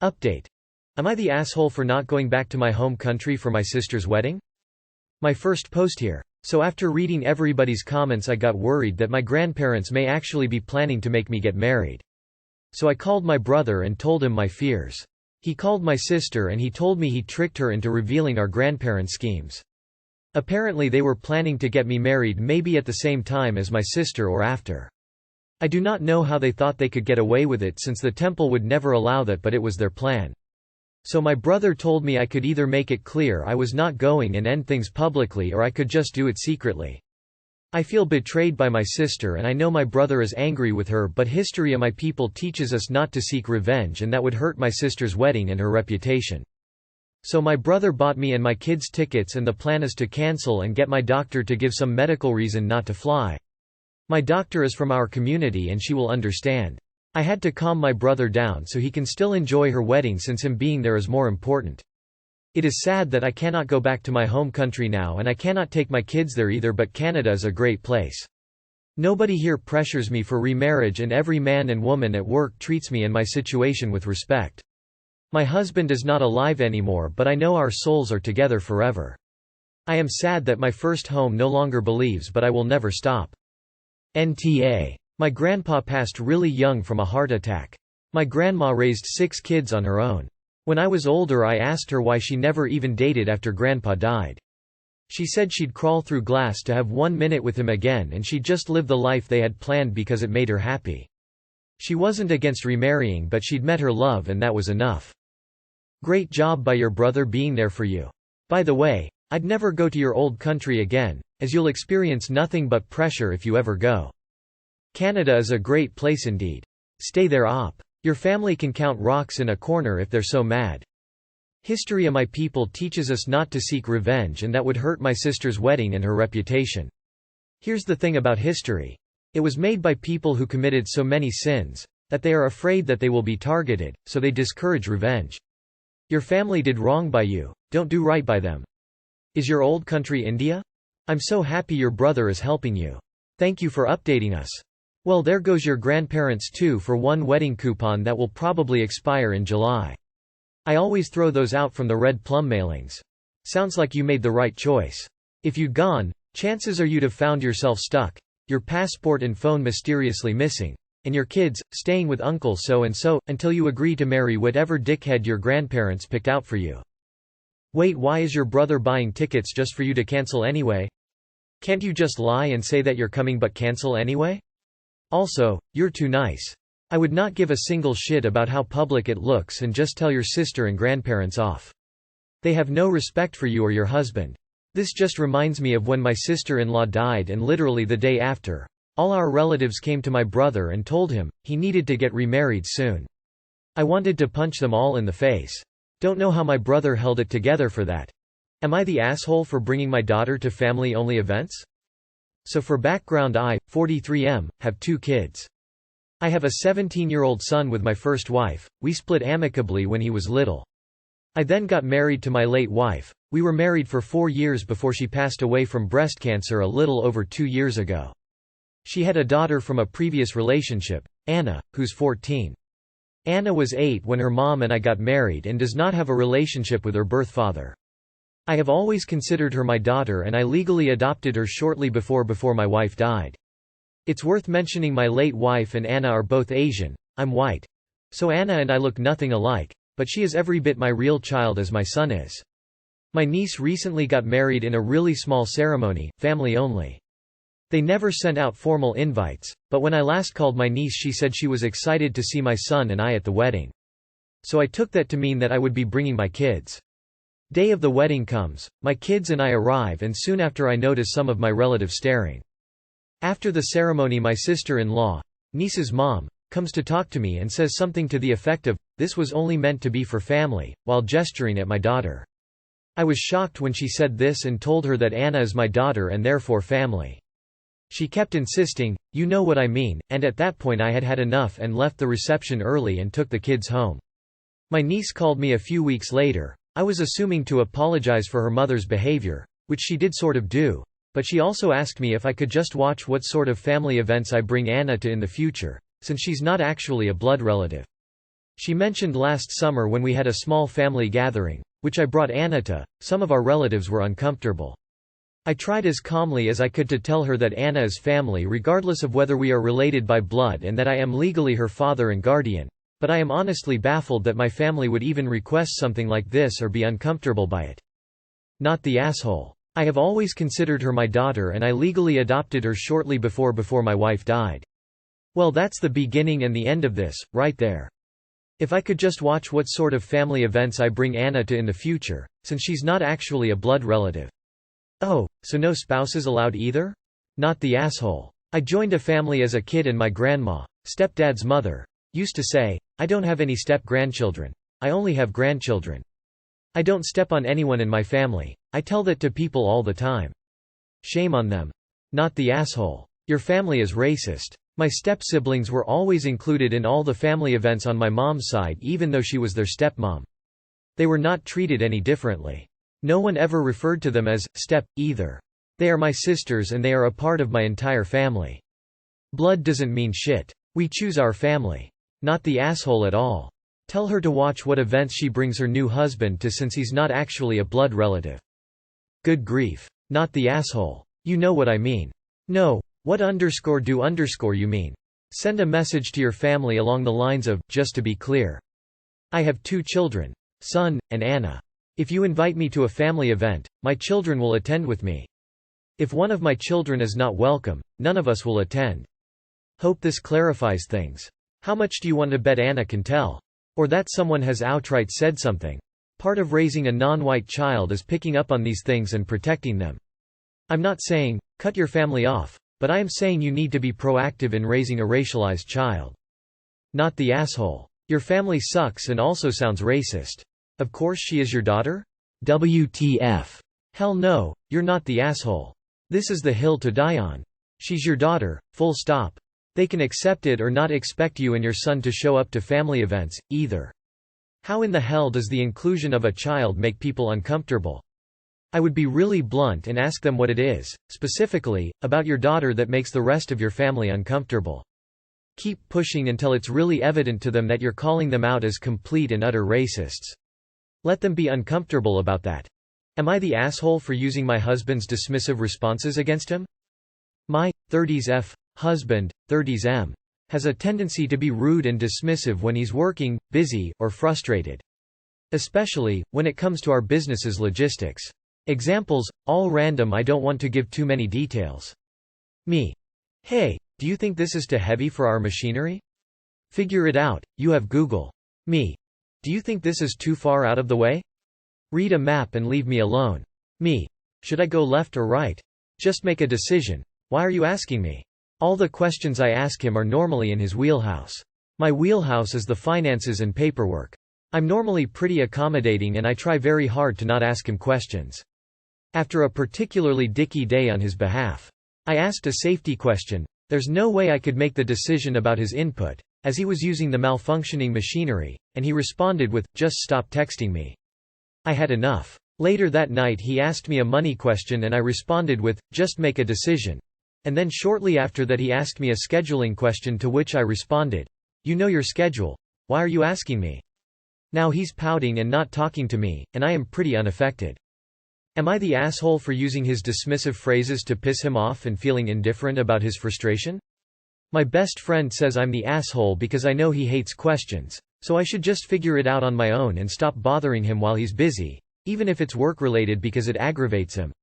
Update. Am I the asshole for not going back to my home country for my sister's wedding? My first post here. So after reading everybody's comments I got worried that my grandparents may actually be planning to make me get married. So I called my brother and told him my fears. He called my sister and he told me he tricked her into revealing our grandparents' schemes. Apparently they were planning to get me married maybe at the same time as my sister or after. I do not know how they thought they could get away with it since the temple would never allow that, but it was their plan. So my brother told me I could either make it clear I was not going and end things publicly, or I could just do it secretly. I feel betrayed by my sister and I know my brother is angry with her, but history of my people teaches us not to seek revenge, and that would hurt my sister's wedding and her reputation. So my brother bought me and my kids tickets, and the plan is to cancel and get my doctor to give some medical reason not to fly. My doctor is from our community and she will understand. I had to calm my brother down so he can still enjoy her wedding, since him being there is more important. It is sad that I cannot go back to my home country now, and I cannot take my kids there either, but Canada is a great place. Nobody here pressures me for remarriage, and every man and woman at work treats me and my situation with respect. My husband is not alive anymore, but I know our souls are together forever. I am sad that my first home no longer believes, but I will never stop. NTA. My grandpa passed really young from a heart attack. My grandma raised 6 kids on her own. When I was older I asked her why she never even dated after grandpa died. She said she'd crawl through glass to have 1 minute with him again, and she'd just live the life they had planned because it made her happy. She wasn't against remarrying, but she'd met her love and that was enough. Great job by your brother being there for you. By the way, I'd never go to your old country again, as you'll experience nothing but pressure if you ever go. Canada is a great place indeed. Stay there op. Your family can count rocks in a corner if they're so mad. History of my people teaches us not to seek revenge, and that would hurt my sister's wedding and her reputation. Here's the thing about history. It was made by people who committed so many sins, that they are afraid that they will be targeted, so they discourage revenge. Your family did wrong by you, don't do right by them. Is your old country India? I'm so happy your brother is helping you. Thank you for updating us. Well, there goes your grandparents' 2-for-1 wedding coupon that will probably expire in July. I always throw those out from the Red Plum mailings. Sounds like you made the right choice. If you'd gone, chances are you'd have found yourself stuck, your passport and phone mysteriously missing, and your kids, staying with Uncle so-and-so, until you agree to marry whatever dickhead your grandparents picked out for you. Wait, why is your brother buying tickets just for you to cancel anyway? Can't you just lie and say that you're coming but cancel anyway? Also, you're too nice. I would not give a single shit about how public it looks and just tell your sister and grandparents off. They have no respect for you or your husband. This just reminds me of when my sister-in-law died, and literally the day after, all our relatives came to my brother and told him he needed to get remarried soon. I wanted to punch them all in the face. Don't know how my brother held it together for that. Am I the asshole for bringing my daughter to family-only events? So for background, I, 43M, have 2 kids. I have a 17-year-old son with my first wife. We split amicably when he was little. I then got married to my late wife. We were married for 4 years before she passed away from breast cancer a little over 2 years ago. She had a daughter from a previous relationship, Anna, who's 14. Anna was 8 when her mom and I got married and does not have a relationship with her birth father. I have always considered her my daughter, and I legally adopted her shortly before my wife died. It's worth mentioning my late wife and Anna are both Asian, I'm white. So Anna and I look nothing alike, but she is every bit my real child as my son is. My niece recently got married in a really small ceremony, family only. They never sent out formal invites, but when I last called my niece she said she was excited to see my son and I at the wedding. So I took that to mean that I would be bringing my kids. Day of the wedding comes, my kids and I arrive, and soon after I notice some of my relatives staring. After the ceremony my sister-in-law, niece's mom, comes to talk to me and says something to the effect of, "This was only meant to be for family," while gesturing at my daughter. I was shocked when she said this and told her that Anna is my daughter and therefore family. She kept insisting, "You know what I mean," and at that point I had had enough and left the reception early and took the kids home. My niece called me a few weeks later. I was assuming to apologize for her mother's behavior, which she did sort of do, but she also asked me if I could just watch what sort of family events I bring Anna to in the future, since she's not actually a blood relative. She mentioned last summer when we had a small family gathering, which I brought Anna to, some of our relatives were uncomfortable. I tried as calmly as I could to tell her that Anna is family regardless of whether we are related by blood and that I am legally her father and guardian, but I am honestly baffled that my family would even request something like this or be uncomfortable by it. Not the asshole. I have always considered her my daughter and I legally adopted her shortly before my wife died. Well, that's the beginning and the end of this, right there. If I could just watch what sort of family events I bring Anna to in the future, since she's not actually a blood relative. Oh, so no spouses allowed either? Not the asshole. I joined a family as a kid and my grandma, stepdad's mother, used to say, "I don't have any step-grandchildren. I only have grandchildren. I don't step on anyone in my family." I tell that to people all the time. Shame on them. Not the asshole. Your family is racist. My step-siblings were always included in all the family events on my mom's side even though she was their stepmom. They were not treated any differently. No one ever referred to them as step, either. They are my sisters and they are a part of my entire family. Blood doesn't mean shit. We choose our family. Not the asshole at all. Tell her to watch what events she brings her new husband to since he's not actually a blood relative. Good grief. Not the asshole. You know what I mean. No, what _do_ you mean? Send a message to your family along the lines of, just to be clear. I have 2 children. Son, and Anna. If you invite me to a family event, my children will attend with me. If one of my children is not welcome, none of us will attend. Hope this clarifies things. How much do you want to bet Anna can tell? Or that someone has outright said something? Part of raising a non-white child is picking up on these things and protecting them. I'm not saying, cut your family off, but I am saying you need to be proactive in raising a racialized child. Not the asshole. Your family sucks and also sounds racist. Of course she is your daughter? WTF. Hell no, you're not the asshole. This is the hill to die on. She's your daughter, full stop. They can accept it or not expect you and your son to show up to family events, either. How in the hell does the inclusion of a child make people uncomfortable? I would be really blunt and ask them what it is, specifically, about your daughter that makes the rest of your family uncomfortable. Keep pushing until it's really evident to them that you're calling them out as complete and utter racists. Let them be uncomfortable about that. Am I the asshole for using my husband's dismissive responses against him? My 30s F husband, 30s M, has a tendency to be rude and dismissive when he's working, busy, or frustrated. Especially, when it comes to our business's logistics. Examples, all random. I don't want to give too many details. Me. Hey, do you think this is too heavy for our machinery? Figure it out, you have Google. Me. Do you think this is too far out of the way? Read a map and leave me alone. Me. Should I go left or right? Just make a decision. Why are you asking me? All the questions I ask him are normally in his wheelhouse. My wheelhouse is the finances and paperwork. I'm normally pretty accommodating and I try very hard to not ask him questions. After a particularly dicky day on his behalf, I asked a safety question. There's no way I could make the decision about his input, as he was using the malfunctioning machinery, and he responded with, "Just stop texting me." I had enough. Later that night he asked me a money question and I responded with, "Just make a decision." And then shortly after that he asked me a scheduling question to which I responded, "You know your schedule. Why are you asking me?" Now he's pouting and not talking to me, and I am pretty unaffected. Am I the asshole for using his dismissive phrases to piss him off and feeling indifferent about his frustration? My best friend says I'm the asshole because I know he hates questions, so I should just figure it out on my own and stop bothering him while he's busy, even if it's work-related because it aggravates him.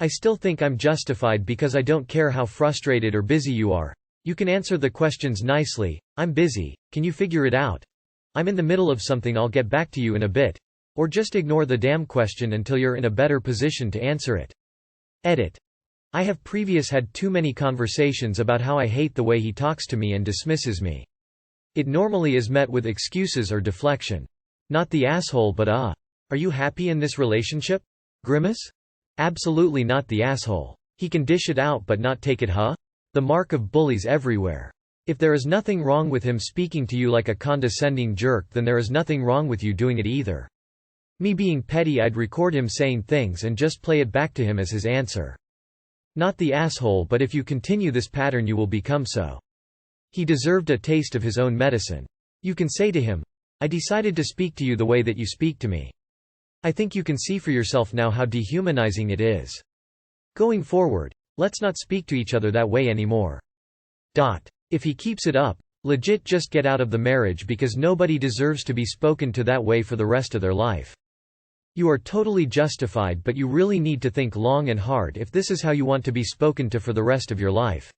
I still think I'm justified because I don't care how frustrated or busy you are. You can answer the questions nicely. I'm busy, can you figure it out? I'm in the middle of something, I'll get back to you in a bit. Or just ignore the damn question until you're in a better position to answer it. Edit. I have had too many conversations about how I hate the way he talks to me and dismisses me. It normally is met with excuses or deflection. Not the asshole but are you happy in this relationship? Grimace? Absolutely not the asshole. He can dish it out but not take it, huh? The mark of bullies everywhere. If there is nothing wrong with him speaking to you like a condescending jerk, then there is nothing wrong with you doing it either. Me being petty, I'd record him saying things and just play it back to him as his answer. Not the asshole, but if you continue this pattern you will become so. He deserved a taste of his own medicine. You can say to him, I decided to speak to you the way that you speak to me. I think you can see for yourself now how dehumanizing it is. Going forward, let's not speak to each other that way anymore. If he keeps it up, legit just get out of the marriage because nobody deserves to be spoken to that way for the rest of their life. You are totally justified, but you really need to think long and hard if this is how you want to be spoken to for the rest of your life.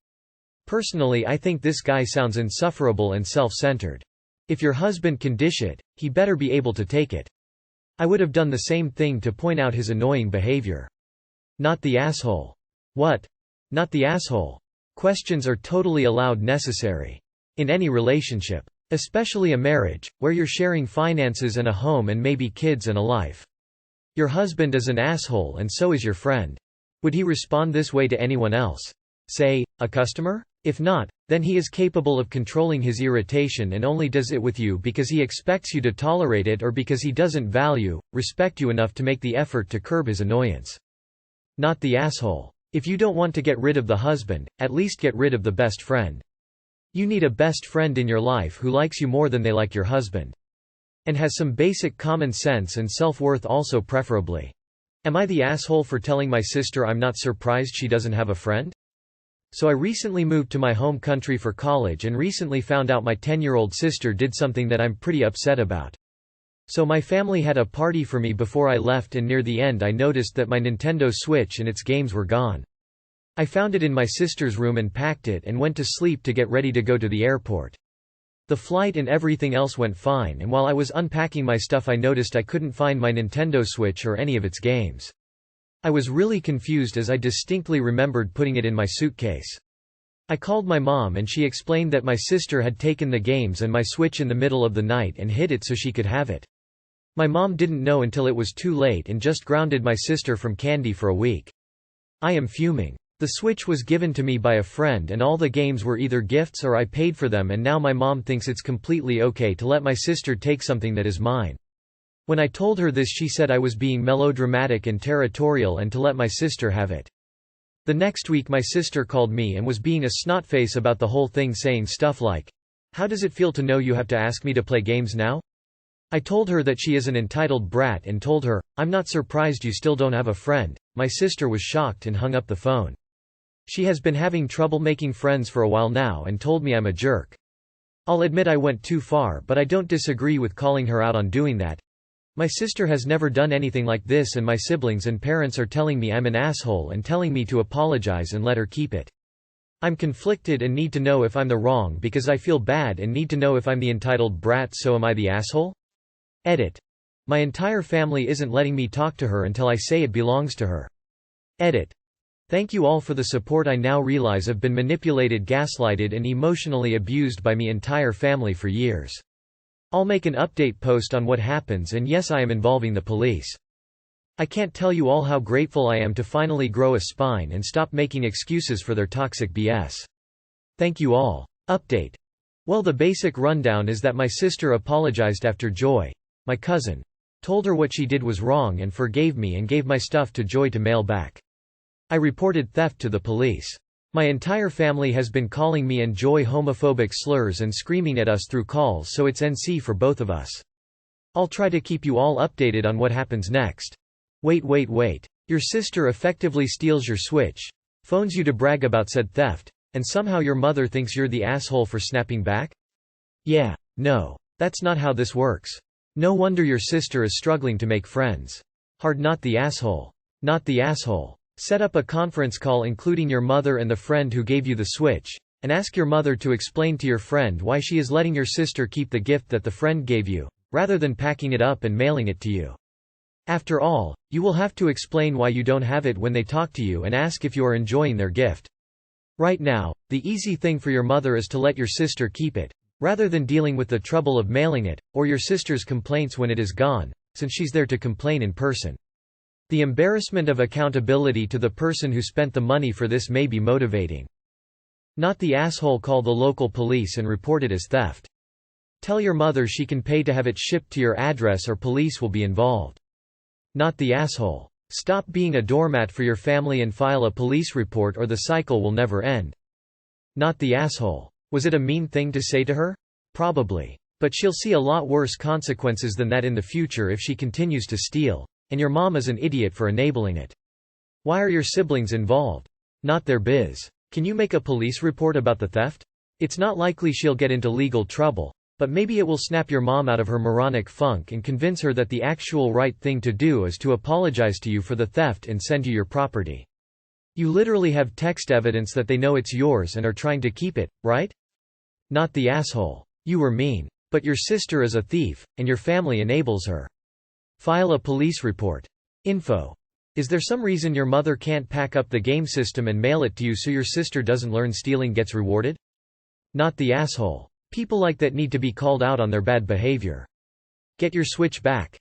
Personally, I think this guy sounds insufferable and self-centered. If your husband can dish it, he better be able to take it. I would have done the same thing to point out his annoying behavior. Not the asshole. What? Not the asshole. Questions are totally allowed, necessary. In any relationship. Especially a marriage, where you're sharing finances and a home and maybe kids and a life. Your husband is an asshole and so is your friend. Would he respond this way to anyone else? Say, a customer? If not, then he is capable of controlling his irritation and only does it with you because he expects you to tolerate it or because he doesn't respect you enough to make the effort to curb his annoyance. Not the asshole. If you don't want to get rid of the husband, at least get rid of the best friend. You need a best friend in your life who likes you more than they like your husband. And has some basic common sense and self-worth also, preferably. Am I the asshole for telling my sister I'm not surprised she doesn't have a friend? So I recently moved to my home country for college and recently found out my 10-year-old sister did something that I'm pretty upset about. So my family had a party for me before I left, and near the end I noticed that my Nintendo Switch and its games were gone. I found it in my sister's room and packed it and went to sleep to get ready to go to the airport. The flight and everything else went fine, and while I was unpacking my stuff I noticed I couldn't find my Nintendo Switch or any of its games. I was really confused as I distinctly remembered putting it in my suitcase. I called my mom and she explained that my sister had taken the games and my Switch in the middle of the night and hid it so she could have it. My mom didn't know until it was too late and just grounded my sister from candy for a week. I am fuming. The Switch was given to me by a friend and all the games were either gifts or I paid for them, and now my mom thinks it's completely okay to let my sister take something that is mine. When I told her this, she said I was being melodramatic and territorial and to let my sister have it. The next week my sister called me and was being a snotface about the whole thing, saying stuff like, "How does it feel to know you have to ask me to play games now?" I told her that she is an entitled brat and told her, "I'm not surprised you still don't have a friend." My sister was shocked and hung up the phone. She has been having trouble making friends for a while now and told me I'm a jerk. I'll admit I went too far, but I don't disagree with calling her out on doing that. My sister has never done anything like this, and my siblings and parents are telling me I'm an asshole and telling me to apologize and let her keep it. I'm conflicted and need to know if I'm the wrong because I feel bad, and need to know if I'm the entitled brat. So am I the asshole? Edit. My entire family isn't letting me talk to her until I say it belongs to her. Edit. Thank you all for the support. I now realize I've been manipulated, gaslighted and emotionally abused by my entire family for years. I'll make an update post on what happens, and yes, I am involving the police. I can't tell you all how grateful I am to finally grow a spine and stop making excuses for their toxic BS. Thank you all. Update. Well, the basic rundown is that my sister apologized after Joy, my cousin, told her what she did was wrong and forgave me and gave my stuff to Joy to mail back. I reported theft to the police. My entire family has been calling me and Joy homophobic slurs and screaming at us through calls, so it's NC for both of us. I'll try to keep you all updated on what happens next. Wait. Your sister effectively steals your Switch, phones you to brag about said theft, and somehow your mother thinks you're the asshole for snapping back? Yeah, no. That's not how this works. No wonder your sister is struggling to make friends. Hard. Not the asshole. Not the asshole. Set up a conference call including your mother and the friend who gave you the Switch, and ask your mother to explain to your friend why she is letting your sister keep the gift that the friend gave you, rather than packing it up and mailing it to you. After all, you will have to explain why you don't have it when they talk to you and ask if you are enjoying their gift. Right now, the easy thing for your mother is to let your sister keep it, rather than dealing with the trouble of mailing it, or your sister's complaints when it is gone, since she's there to complain in person. The embarrassment of accountability to the person who spent the money for this may be motivating. Not the asshole. Call the local police and report it as theft. Tell your mother she can pay to have it shipped to your address or police will be involved. Not the asshole. Stop being a doormat for your family and file a police report or the cycle will never end. Not the asshole. Was it a mean thing to say to her? Probably. But she'll see a lot worse consequences than that in the future if she continues to steal. And your mom is an idiot for enabling it. Why are your siblings involved? Not their biz. Can you make a police report about the theft? It's not likely she'll get into legal trouble, but maybe it will snap your mom out of her moronic funk and convince her that the actual right thing to do is to apologize to you for the theft and send you your property. You literally have text evidence that they know it's yours and are trying to keep it, right? Not the asshole. You were mean. But your sister is a thief, and your family enables her. File a police report. Info. Is there some reason your mother can't pack up the game system and mail it to you so your sister doesn't learn stealing gets rewarded? Not the asshole. People like that need to be called out on their bad behavior. Get your switch back.